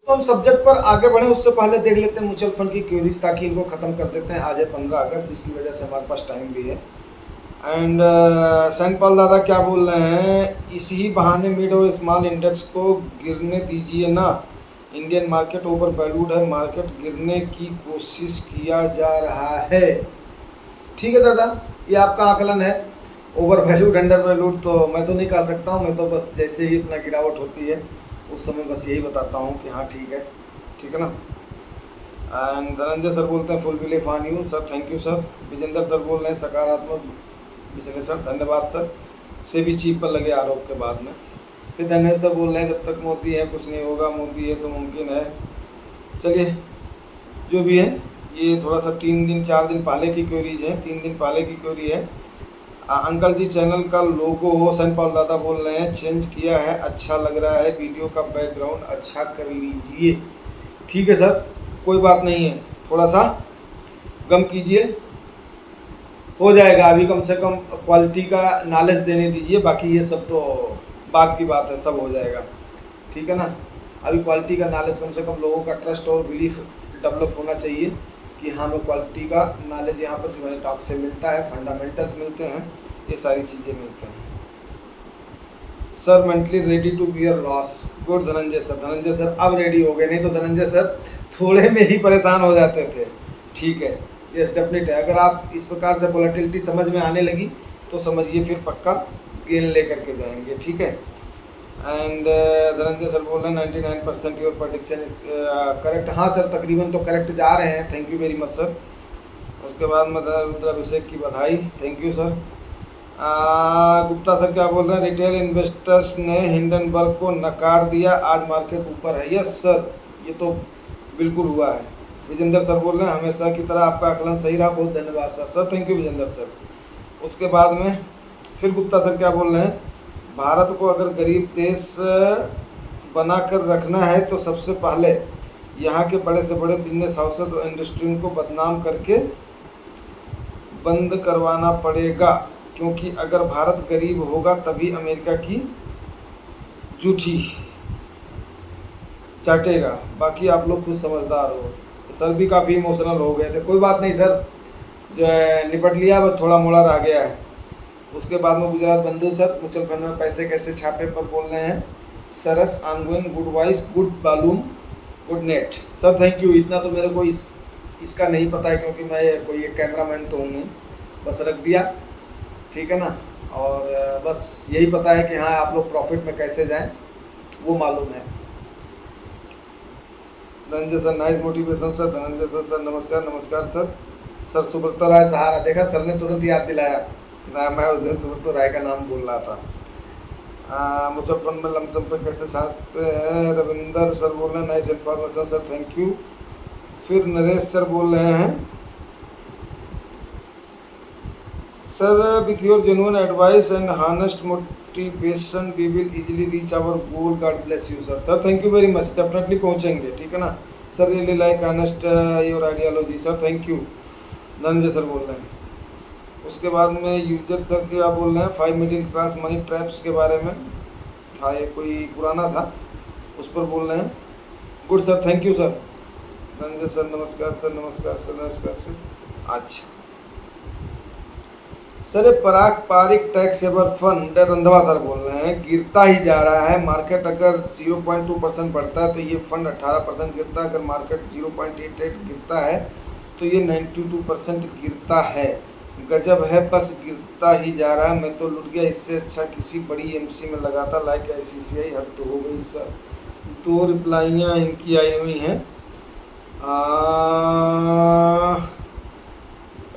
तो हम सब्जेक्ट पर आगे बढ़े उससे पहले देख लेते हैं म्यूचुअल फंड की क्वेरीज, ताकि इनको ख़त्म कर देते हैं। आज है 15 अगस्त, जिसकी वजह से हमारे पास टाइम भी है। एंड सैन पाल दादा क्या बोल रहे हैं, इसी बहाने मिड और स्मॉल इंडेक्स को गिरने दीजिए ना, इंडियन मार्केट ओवर वैल्यूड है, मार्केट गिरने की कोशिश किया जा रहा है। ठीक है दादा, ये आपका आकलन है। ओवर वैल्यूड अंडर वैल्यूड तो मैं तो नहीं कह सकता हूँ, मैं तो बस जैसे ही अपना गिरावट होती है उस समय बस यही बताता हूँ कि हाँ ठीक है, ठीक है ना। एंड धनंजय सर बोलते हैं full belief on you sir, thank you sir. Vijendra sir बोल रहे हैं सकारात्मक विश्लेषण, धन्यवाद सर। से भी चीप पर लगे आरोप के बाद में। फिर धनंजय सर बोल रहे हैं जब तक मोदी है कुछ नहीं होगा, मोदी है तो मुमकिन है। चलिए जो भी है, ये थोड़ा सा 3 दिन 4 दिन पहले की क्वेरीज है, 3 दिन पहले की क्वेरी है। अंकल जी चैनल का लोगो सैन पाल दादा बोल रहे हैं चेंज किया है, अच्छा लग रहा है, वीडियो का बैकग्राउंड अच्छा कर लीजिए। ठीक है सर, कोई बात नहीं है, थोड़ा सा गम कीजिए, हो जाएगा। अभी कम से कम क्वालिटी का नॉलेज देने दीजिए, बाकी ये सब तो बात की बात है, सब हो जाएगा। ठीक है ना, अभी क्वालिटी का नॉलेज, कम से कम लोगों का ट्रस्ट और बिलीफ डेवलप होना चाहिए कि हाँ हमें क्वालिटी का नॉलेज यहाँ पर जो है टॉप से मिलता है, फंडामेंटल्स मिलते हैं, ये सारी चीज़ें मिलते हैं। Sir mentally ready to bear loss, good Dhananjay sir. Dhananjay sir अब रेडी हो गए, नहीं तो धनंजय सर थोड़े में ही परेशान हो जाते थे। ठीक है, यस डेफिनेट है। अगर आप इस प्रकार से वोलेटिलिटी समझ में आने लगी तो समझिए फिर पक्का गेन लेकर के जाएंगे। ठीक है। एंड धनंजय सर बोल रहे हैं 99% योर प्रेडिक्शन इज करेक्ट। हाँ सर, तकरीबन तो करेक्ट जा रहे हैं, thank you very much sir. उसके बाद में रुद्राभिषेक की बधाई, thank you sir. Gupta sir क्या बोल रहे हैं, रिटेल इन्वेस्टर्स ने हिंडनबर्ग को नकार दिया, आज मार्केट ऊपर है। यस सर, ये तो बिल्कुल हुआ है। विजेंद्र सर बोल रहे हैं हमेशा की तरह आपका आकलन सही रहा, बहुत धन्यवाद sir. Sir thank you Vijendra sir. उसके बाद में फिर गुप्ता सर क्या बोल रहे हैं, भारत को अगर गरीब देश बनाकर रखना है तो सबसे पहले यहाँ के बड़े से बड़े बिजनेस हाउसेस और इंडस्ट्री को बदनाम करके बंद करवाना पड़ेगा, क्योंकि अगर भारत गरीब होगा तभी अमेरिका की जूठी चाटेगा। बाकी आप लोग खुद समझदार हो। सर भी काफ़ी इमोशनल हो गए थे, कोई बात नहीं सर, जो है निपट लिया, बस थोड़ा मोड़ा रह गया है। उसके बाद में गुजरात बंधु सर म्यूचुअल फंड में पैसे कैसे छापे पर बोल रहे हैं, सरस ongoing, good voice, good volume, good net. Sir thank you, इतना तो मेरे को इसका नहीं पता है, क्योंकि मैं कोई एक कैमरामैन तो हूँ नहीं, बस रख दिया। ठीक है ना, और बस यही पता है कि हाँ आप लोग प्रॉफिट में कैसे जाएं, वो मालूम है। Dhananjay sir nice motivation sir. Dhananjay sir sir नमस्कार। नमस्कार सर। सर सुब्रतो राय सहारा, देखा सर ने तुरंत याद दिलाया ना, मैं उस दिन सुब्रतो राय का नाम बोल रहा था। म्यूचुअल फंड में लमसम पे कैसे छापते हैं, रविंदर सर बोल रहे हैं nice information sir, thank you. फिर नरेश सर बोल रहे हैं sir with your genuine advice and honest motivation we will easily reach our goal, God bless you sir. Sir thank you very much, definitely पहुंचेंगे। ठीक है ना sir, really like honest your ideology sir, thank you. Dhananjay sir बोल रहे हैं। उसके बाद में यूजर सर क्या बोल रहे हैं, 5 मिडिल क्लास मनी ट्रैप्स के बारे में था, ये कोई पुराना था, उस पर बोल रहे हैं। Good sir, thank you sir. Dhananjay sir नमस्कार सर। नमस्कार सर। नमस्कार सर। अच्छा सर, पारंपरिक tax saver fund, Randhawa sir बोल रहे हैं गिरता ही जा रहा है। मार्केट अगर 0.2% बढ़ता है तो ये फंड 18% गिरता है, अगर मार्केट 0.88 गिरता है तो ये 92% गिरता है। गजब है, बस गिरता ही जा रहा है, मैं तो लुट गया, इससे अच्छा किसी बड़ी एमसी में लगाता, लाइक ICICI, हद तो हो गई सर। 2 रिप्लाइयाँ इनकी आई हुई हैं।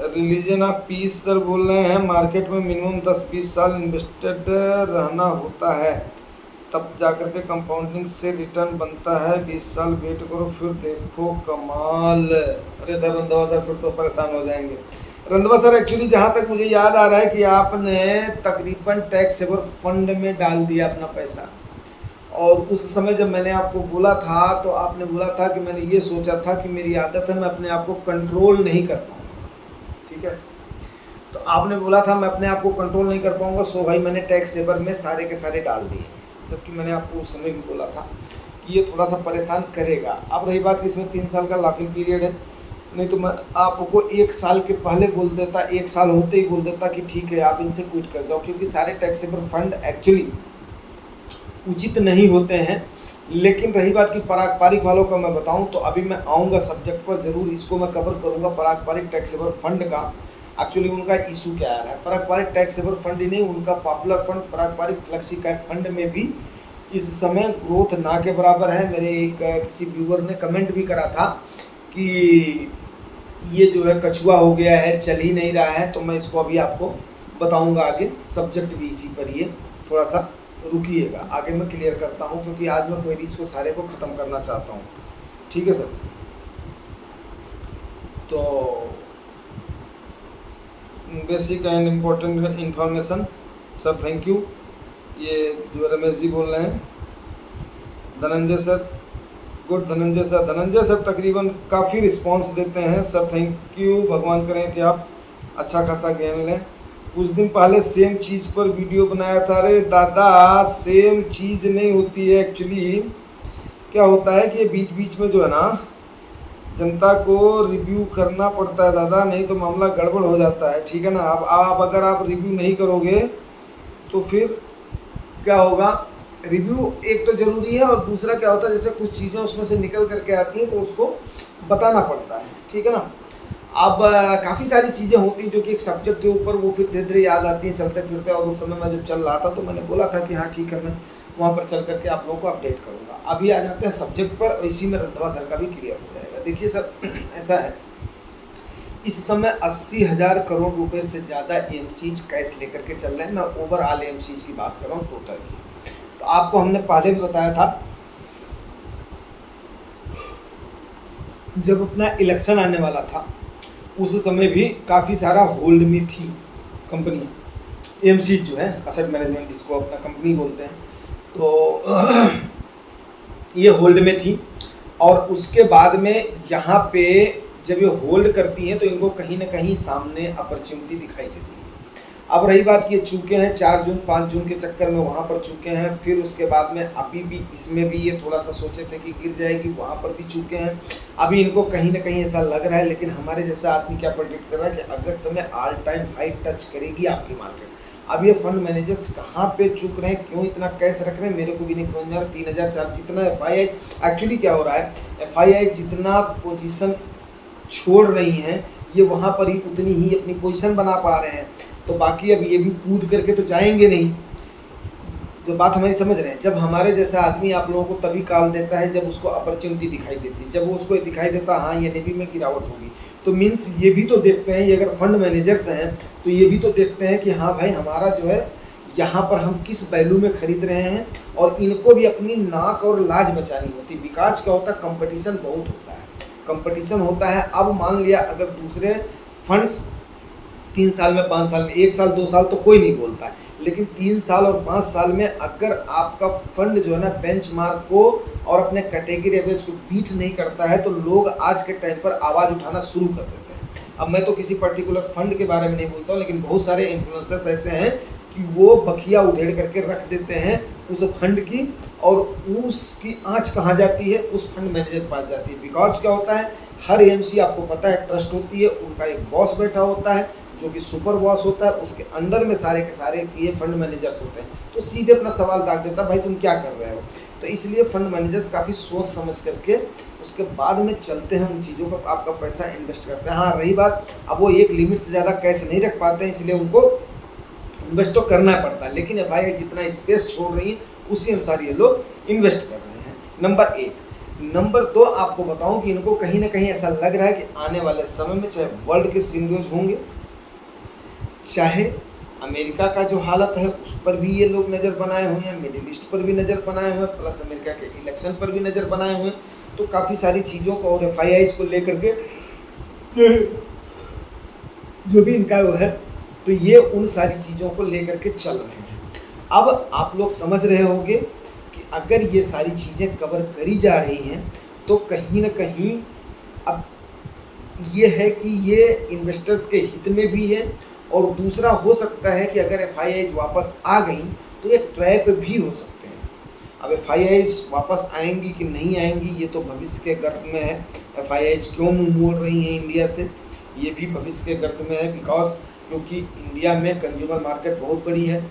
रिलीजन ऑफ पीस सर बोल रहे हैं मार्केट में मिनिमम 10-20 साल इन्वेस्टेड रहना होता है, तब जाकर के कंपाउंडिंग से रिटर्न बनता है। 20 साल वेट करो फिर देखो कमाल। अरे सर रंधवा सर फिर तो परेशान हो जाएंगे। रंधवा सर एक्चुअली जहाँ तक मुझे याद आ रहा है कि आपने तकरीबन टैक्स सेवर फंड में डाल दिया अपना पैसा, और उस समय जब मैंने आपको बोला था तो आपने बोला था कि मैंने ये सोचा था कि मेरी आदत है मैं अपने आप को कंट्रोल नहीं कर पाऊँगा। ठीक है, तो आपने बोला था मैं अपने आप को कंट्रोल नहीं कर पाऊंगा, सो भाई मैंने टैक्स सेवर में सारे के सारे डाल दिए, जबकि मैंने आपको उस समय भी बोला था ये थोड़ा सा परेशान करेगा। अब रही बात कि इसमें 3 साल का लॉकिंग पीरियड है, नहीं तो मैं आपको 1 साल के पहले बोल देता, 1 साल होते ही बोल देता कि ठीक है आप इनसे क्विट कर जाओ, क्योंकि सारे टैक्सेबल फंड एक्चुअली उचित नहीं होते हैं। लेकिन रही बात कि पारंपरिक वालों का मैं बताऊं तो अभी मैं आऊँगा सब्जेक्ट पर, ज़रूर इसको मैं कवर करूँगा। पारंपरिक टैक्सेबल फंड का एक्चुअली उनका इशू क्या आ रहा है। पारंपरिक टैक्सेबल फंड ही नहीं, उनका पॉपुलर फंड पारंपरिक फ्लेक्सी कैप फंड में भी इस समय ग्रोथ ना के बराबर है। मेरे एक किसी व्यूअर ने कमेंट भी करा था कि ये जो है कछुआ हो गया है, चल ही नहीं रहा है। तो मैं इसको अभी आपको बताऊंगा आगे, सब्जेक्ट भी इसी पर ही है, थोड़ा सा रुकिएगा, आगे मैं क्लियर करता हूं, क्योंकि आज मैं क्वेरीज को सारे को ख़त्म करना चाहता हूं। ठीक है सर, तो basic and important information sir, thank you. ये जो रमेश जी बोल रहे हैं, Dhananjay sir, good Dhananjay sir. Dhananjay sir तकरीबन काफ़ी रिस्पांस देते हैं सर, थैंक यू। भगवान करें कि आप अच्छा खासा ज्ञान लें। कुछ दिन पहले सेम चीज़ पर वीडियो बनाया था। अरे दादा, सेम चीज़ नहीं होती है एक्चुअली। क्या होता है कि बीच बीच में जो है ना जनता को रिव्यू करना पड़ता है दादा, नहीं तो मामला गड़बड़ हो जाता है। ठीक है ना, अब आप अगर आप रिव्यू नहीं करोगे तो फिर क्या होगा। रिव्यू एक तो ज़रूरी है, और दूसरा क्या होता है जैसे कुछ चीज़ें उसमें से निकल करके आती हैं तो उसको बताना पड़ता है। ठीक है ना, अब काफ़ी सारी चीज़ें होती हैं जो कि एक सब्जेक्ट के ऊपर वो फिर धीरे धीरे याद आती हैं चलते फिरते। और उस समय मैं जब चल रहा था तो मैंने बोला था कि हाँ ठीक है, मैं वहाँ पर चल करके आप लोगों को अपडेट करूँगा। अभी आ जाते हैं सब्जेक्ट पर, इसी में रंधवा सर का भी क्लियर हो जाएगा। देखिए सर, ऐसा है, इस समय 80,000 करोड़ रुपए से ज़्यादा एमसीज कैश लेकर के चल रहे हैं। मैं ओवरऑल एमसीज की बात कर रहा हूँ, टोटल की। तो आपको हमने पहले भी बताया था, जब अपना इलेक्शन आने वाला था उस समय भी काफ़ी सारा होल्ड में थी कंपनियाँ, एमसीज जो है, असेट मैनेजमेंट जिसको अपना कंपनी बोलते हैं, तो ये होल्ड में थी। और उसके बाद में यहाँ पे जब ये होल्ड करती हैं तो इनको कहीं ना कहीं सामने अपॉर्चुनिटी दिखाई देती है। अब रही बात कि ये चूके हैं 4 जून 5 जून के चक्कर में वहाँ पर चूके हैं, फिर उसके बाद में अभी भी इसमें भी ये थोड़ा सा सोचे थे कि गिर जाएगी, वहाँ पर भी चूके हैं। अभी इनको कहीं ना कहीं ऐसा लग रहा है, लेकिन हमारे जैसा आदमी क्या प्रेडिक्ट कर रहा है कि अगस्त में ऑल टाइम हाई टच करेगी आपकी मार्केट। अब ये फंड मैनेजर्स कहाँ पे चुक रहे हैं, क्यों इतना कैश रख रहे हैं, मेरे को भी नहीं समझ में आ रहा। 3,004 जितना एफआईआई एक्चुअली क्या हो रहा है, एफआईआई जितना पोजीशन छोड़ रही हैं ये वहाँ पर ही उतनी ही अपनी पोजीशन बना पा रहे हैं। तो बाकी अब ये भी कूद करके तो जाएंगे नहीं। जो बात हमारी समझ रहे हैं, जब हमारे जैसा आदमी आप लोगों को तभी कॉल देता है जब उसको अपॉर्चुनिटी दिखाई देती है, जब वो उसको दिखाई देता है हाँ ये नेवी में गिरावट होगी, तो मीन्स ये भी तो देखते हैं, ये अगर फंड मैनेजर्स हैं तो ये भी तो देखते हैं कि हाँ भाई हमारा जो है यहाँ पर हम किस वैल्यू में खरीद रहे हैं। और इनको भी अपनी नाक और लाज बचानी होती है। विकास क्या होता है, कंपटीशन बहुत होता है, कंपटीशन होता है। अब मान लिया अगर दूसरे फंड्स 3 साल में 5 साल में 1 साल 2 साल तो कोई नहीं बोलता है, लेकिन 3 साल और 5 साल में अगर आपका फंड जो है ना बेंचमार्क को और अपने कैटेगरी एवरेज को बीट नहीं करता है तो लोग आज के टाइम पर आवाज़ उठाना शुरू कर देते हैं। अब मैं तो किसी पर्टिकुलर फंड के बारे में नहीं बोलता हूँ, लेकिन बहुत सारे इन्फ्लुएंसर्स ऐसे हैं कि वो बखिया उधेड़ करके रख देते हैं उस फंड की, और उसकी आँच कहाँ जाती है, उस फंड मैनेजर के पास जाती है। बिकॉज क्या होता है, हर एमसी आपको पता है ट्रस्ट होती है, उनका एक बॉस बैठा होता है जो कि सुपर बॉस होता है, उसके अंडर में सारे के सारे ये फंड मैनेजर्स होते हैं। तो सीधे अपना सवाल दाग देता है भाई तुम क्या कर रहे हो। तो इसलिए फंड मैनेजर्स काफ़ी सोच समझ करके उसके बाद में चलते हैं, उन चीज़ों पर आपका पैसा इन्वेस्ट करते हैं। हाँ रही बात, अब वो एक लिमिट से ज़्यादा कैश नहीं रख पाते हैं, इसलिए उनको इन्वेस्ट तो करना पड़ता है। लेकिन एफआईआई जितना स्पेस छोड़ रही है उसी अनुसार ये लोग इन्वेस्ट कर रहे हैं। नंबर 1। नंबर 2 आपको बताऊं कि इनको कहीं ना कहीं ऐसा लग रहा है कि आने वाले समय में चाहे वर्ल्ड के सिनेरियोज होंगे, चाहे अमेरिका का जो हालत है उस पर भी ये लोग नज़र बनाए हुए हैं, मिडिल ईस्ट पर भी नज़र बनाए हुए हैं, प्लस अमेरिका के इलेक्शन पर भी नज़र बनाए हुए हैं। तो काफ़ी सारी चीज़ों को और एफआईआईज को लेकर के जो भी इनका वो है, तो ये उन सारी चीज़ों को लेकर के चल रहे हैं। अब आप लोग समझ रहे होंगे कि अगर ये सारी चीज़ें कवर करी जा रही हैं तो कहीं ना कहीं अब ये है कि ये इन्वेस्टर्स के हित में भी है, और दूसरा हो सकता है कि अगर एफआईआई वापस आ गई तो ये ट्रैप भी हो सकते हैं। अब एफआईआईज वापस आएंगी कि नहीं आएंगी ये तो भविष्य के गर्भ में है। एफआईआईज क्यों मुंह मोड़ रही हैं इंडिया से, ये भी भविष्य के गर्भ में है, बिकॉज क्योंकि इंडिया में कंज्यूमर मार्केट बहुत बड़ी है।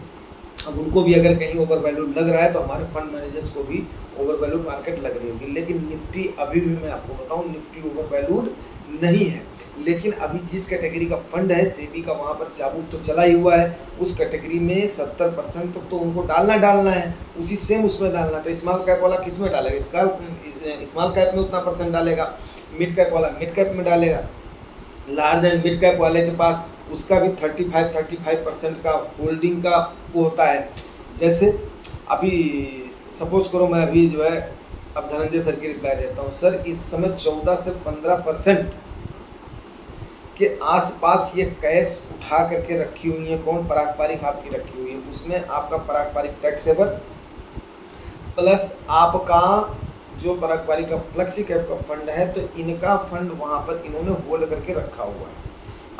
अब उनको भी अगर कहीं ओवर वैल्यूड लग रहा है तो हमारे फंड मैनेजर्स को भी ओवर वैल्यूड मार्केट लग रही होगी। लेकिन निफ्टी अभी भी मैं आपको बताऊं निफ्टी ओवर वैल्यूड नहीं है। लेकिन अभी जिस कैटेगरी का फंड है सेबी का वहाँ पर चाबुक तो चला ही हुआ है, उस कैटेगरी में 70% तक तो उनको डालना है, उसी सेम उसमें डालना। तो स्मॉल कैप वाला किस में डालेगा, स्मॉल कैप में उतना परसेंट डालेगा, मिड कैप वाला मिड कैप में डालेगा, लार्ज एंड मिड कैप वाले के पास उसका भी 35% का होल्डिंग का वो होता है। जैसे अभी सपोज करो मैं अभी जो है अब धनंजय सर की रिप्लाई देता हूँ, सर इस समय 14 से 15% के आसपास ये कैश उठा करके रखी हुई है। कौन, पारंपरिक आपकी रखी हुई है, उसमें आपका पारंपरिक टैक्सेबल प्लस आपका जो पारंपरिक का फ्लेक्सी कैप का फंड है, तो इनका फंड वहाँ पर इन्होंने होल्ड करके रखा हुआ है।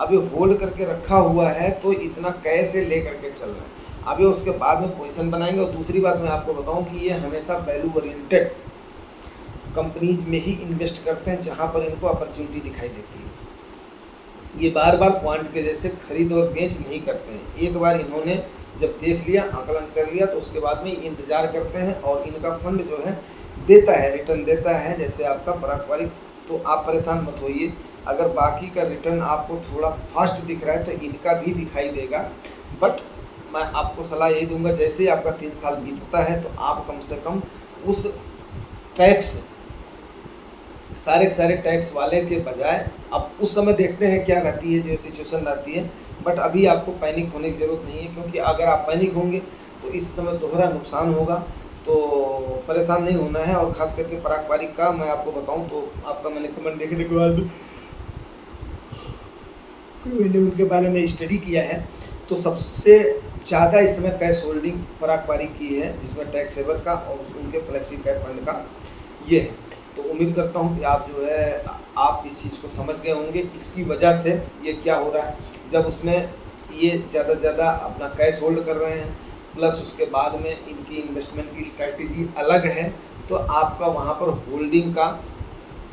अभी होल्ड करके रखा हुआ है तो इतना कैसे ले करके चल रहा है। अभी उसके बाद में पोजीशन बनाएंगे। और दूसरी बात मैं आपको बताऊं कि ये हमेशा वैल्यू ओरिएंटेड कंपनीज में ही इन्वेस्ट करते हैं जहां पर इनको अपॉर्चुनिटी दिखाई देती है। ये बार बार क्वांट के जैसे खरीद और बेच नहीं करते हैं। एक बार इन्होंने जब देख लिया, आकलन कर लिया, तो उसके बाद में इंतजार करते हैं और इनका फंड जो है देता है, रिटर्न देता है। जैसे आपका पारंपरिक, तो आप परेशान मत होइए, अगर बाकी का रिटर्न आपको थोड़ा फास्ट दिख रहा है तो इनका भी दिखाई देगा। बट मैं आपको सलाह यही दूंगा, जैसे ही आपका 3 साल बीतता है तो आप कम से कम उस टैक्स सारे टैक्स वाले के बजाय अब उस समय देखते हैं क्या रहती है, जो सिचुएशन रहती है। बट अभी आपको पैनिक होने की ज़रूरत नहीं है, क्योंकि अगर आप पैनिक होंगे तो इस समय दोहरा नुकसान होगा। तो परेशान नहीं होना है। और ख़ास करके पारंपरिक का मैं आपको बताऊं तो आपका मैंने कमेंट देखने के बाद मैंने उनके बारे में स्टडी किया है, तो सबसे ज़्यादा इस समय कैश होल्डिंग पारंपरिक की है, जिसमें टैक्स सेवर का और उनके फ्लेक्सी कैप फंड का ये है। तो उम्मीद करता हूँ कि आप जो है आप इस चीज़ को समझ गए होंगे, इसकी वजह से ये क्या हो रहा है। जब उसमें ये ज़्यादा से ज़्यादा अपना कैश होल्ड कर रहे हैं, प्लस उसके बाद में इनकी इन्वेस्टमेंट की स्ट्रैटेजी अलग है, तो आपका वहाँ पर होल्डिंग का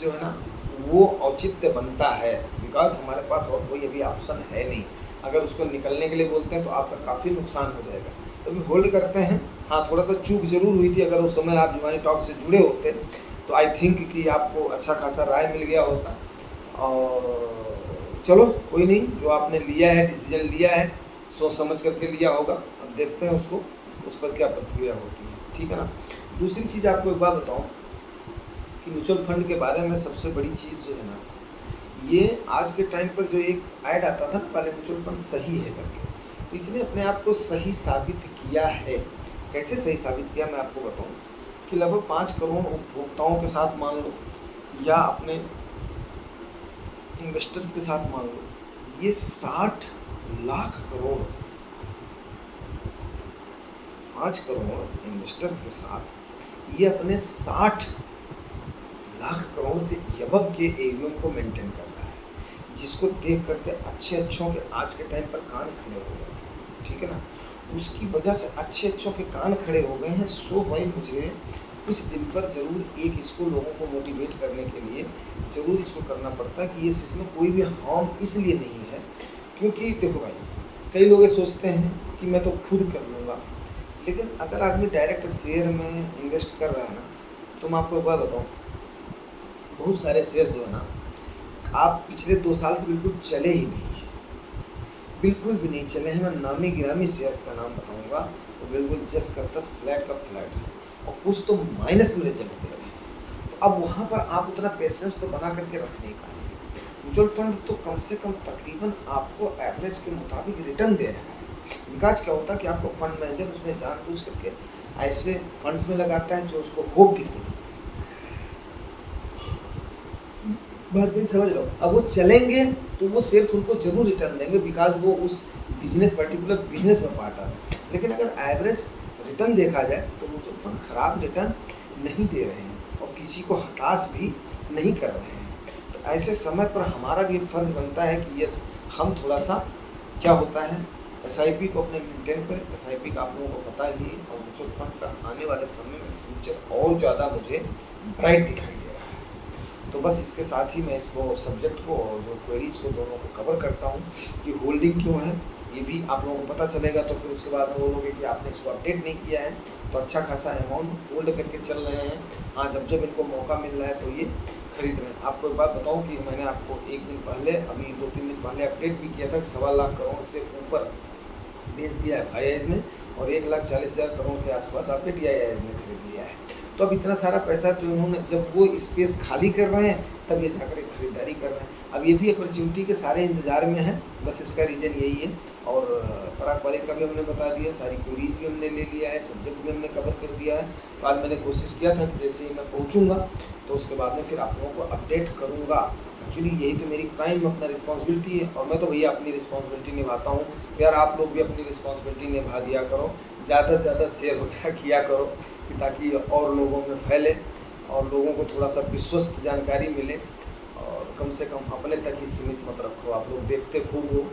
जो है ना वो औचित्य बनता है। बिकॉज हमारे पास और कोई अभी ऑप्शन है नहीं, अगर उसको निकलने के लिए बोलते हैं तो आपका काफ़ी नुकसान हो जाएगा। तो अभी होल्ड करते हैं। हाँ, थोड़ा सा चूक जरूर हुई थी, अगर उस समय आप जुवानी टॉक से जुड़े होते तो आई थिंक कि आपको अच्छा खासा राय मिल गया होता। और चलो कोई नहीं, जो आपने लिया है, डिसीजन लिया है, सोच समझ करके लिया होगा। अब देखते हैं उसको, उस पर क्या प्रतिक्रिया होती है, ठीक है ना। दूसरी चीज़ आपको एक बात बताऊँ कि म्यूचुअल फंड के बारे में सबसे बड़ी चीज़ जो है ना, ये आज के टाइम पर जो एक ऐड आता था ना पहले, म्यूचुअल फंड सही है करके, तो इसने अपने आप को सही साबित किया है। कैसे सही साबित किया मैं आपको बताऊं कि लगभग 5 करोड़ उपभोक्ताओं के साथ मान लो या अपने इन्वेस्टर्स के साथ मान लो, ये 60 लाख करोड़, 5 करोड़ इन्वेस्टर्स के साथ ये अपने 60 लाख करोड़ से अबव के एवीएम को मेंटेन कर रहा है, जिसको देख करके अच्छों के आज के टाइम पर कान खड़े हो गए हैं, ठीक है ना। उसकी वजह से अच्छों के कान खड़े हो गए हैं। सो भाई मुझे कुछ दिन पर ज़रूर एक इसको लोगों को मोटिवेट करने के लिए ज़रूर इसको करना पड़ता है कि ये इसमें कोई भी हार्म इसलिए नहीं है क्योंकि देखो भाई, कई लोग ये सोचते हैं कि मैं तो खुद कर लूँगा, लेकिन अगर आदमी डायरेक्ट शेयर में इन्वेस्ट कर रहा है ना, तो मैं आपको एक बात बताऊँ, बहुत सारे शेयर जो है ना, आप पिछले 2 साल से बिल्कुल चले ही नहीं हैं, बिल्कुल भी नहीं चले हैं। मैं नामी गिरामी शेयर्स का नाम बताऊंगा, तो बिल्कुल 10 का 10 फ्लैट का फ्लैट है, और कुछ तो माइनस में रिजल्ट दे रहे हैं। तो अब वहाँ पर आप उतना पेशेंस तो बना करके रख नहीं पाएंगे। म्यूचुअल फंड तो कम से कम तकरीबन आपको एवरेज के मुताबिक रिटर्न दे रहा है। विकास क्या होता है कि आपको फंड मैनेजर उसमें जानबूझ करके ऐसे फंड्स में लगाता है जो उसको होप दिखने देते हैं। बात भी समझ लो, अब वो चलेंगे तो वो शेयर्स उनको जरूर रिटर्न देंगे, बिकॉज वो उस बिजनेस पर्टिकुलर बिजनेस में पार्टनर है। लेकिन अगर एवरेज रिटर्न देखा जाए तो म्यूचुअल फंड खराब रिटर्न नहीं दे रहे हैं और किसी को हताश भी नहीं कर रहे हैं। तो ऐसे समय पर हमारा भी फर्ज बनता है कि यस, हम थोड़ा सा क्या होता है एसआईपी को अपने मेंटेन करें। एसआईपी का आप लोगों को पता ही है, और म्यूचुअल फंड का आने वाले समय में फ्यूचर और ज़्यादा मुझे ब्राइट दिखाई दे रहा है। तो बस इसके साथ ही मैं इसको सब्जेक्ट को और जो क्वेरीज को दोनों को कवर करता हूँ कि होल्डिंग क्यों है, ये भी आप लोगों को पता चलेगा। तो फिर उसके बाद में बोलोगे कि आपने इसको अपडेट नहीं किया है, तो अच्छा खासा अमाउंट होल्ड करके चल रहे हैं। हाँ, जब जब इनको मौका मिल रहा है तो ये खरीद रहे हैं। आपको एक बात बताऊं कि मैंने आपको एक दिन पहले, अभी 2-3 दिन पहले अपडेट भी किया था कि 1.25 लाख करोड़ से ऊपर बेच दिया है FIIs ने, और 1,40,000 करोड़ के आसपास आपके DIIs ने खरीद लिया है। तो अब इतना सारा पैसा तो इन्होंने, जब वो स्पेस खाली कर रहे हैं तब ये जाकर एक खरीदारी कर रहे हैं। अब ये भी अपॉर्चुनिटी के सारे इंतजार में है, बस इसका रीज़न यही है। और पराग पारिक का भी हमने बता दिया, सारी क्वेरीज भी हमने ले लिया है, सब्जेक्ट भी हमने कवर कर दिया है। तो आज मैंने कोशिश किया था कि जैसे ही मैं पहुँचूँगा तो उसके बाद में फिर आप लोगों को अपडेट करूँगा। एक्चुअली यही तो मेरी प्राइम अपना रिस्पॉन्सिबिलिटी है, और मैं तो भैया अपनी रिस्पॉन्सिबिलिटी निभाता हूँ। यार आप लोग भी अपनी रिस्पॉन्सिबिलिटी निभा दिया करो, ज़्यादा से ज़्यादा शेयर वगैरह किया करो, कि ताकि और लोगों में फैले और लोगों को थोड़ा सा विश्वस्त जानकारी मिले। और कम से कम अपने तक ही सीमित मत रखो। आप लोग देखते खूब हो,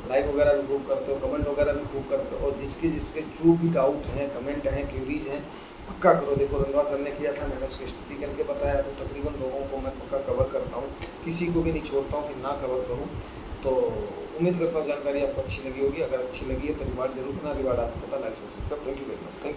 लाइक वगैरह भी खूब करते हो, कमेंट वगैरह भी खूब करते हो, और जिसके जिसके जो भी डाउट हैं, कमेंट हैं, क्यूरीज हैं, पक्का करो। देखो रंधवा सर ने किया था, मैंने उसकी स्टडी करके बताया, तो तकरीबन लोगों को मैं पक्का कवर करता हूँ, किसी को भी नहीं छोड़ता हूँ कि ना कवर करूँ। तो उम्मीद करता हूँ जानकारी आपको अच्छी लगी होगी। अगर अच्छी लगी है तो रिवार्ड जरूर करना। रिवार्ड आपको पता, like subscribe. Thank you very much. Thank you.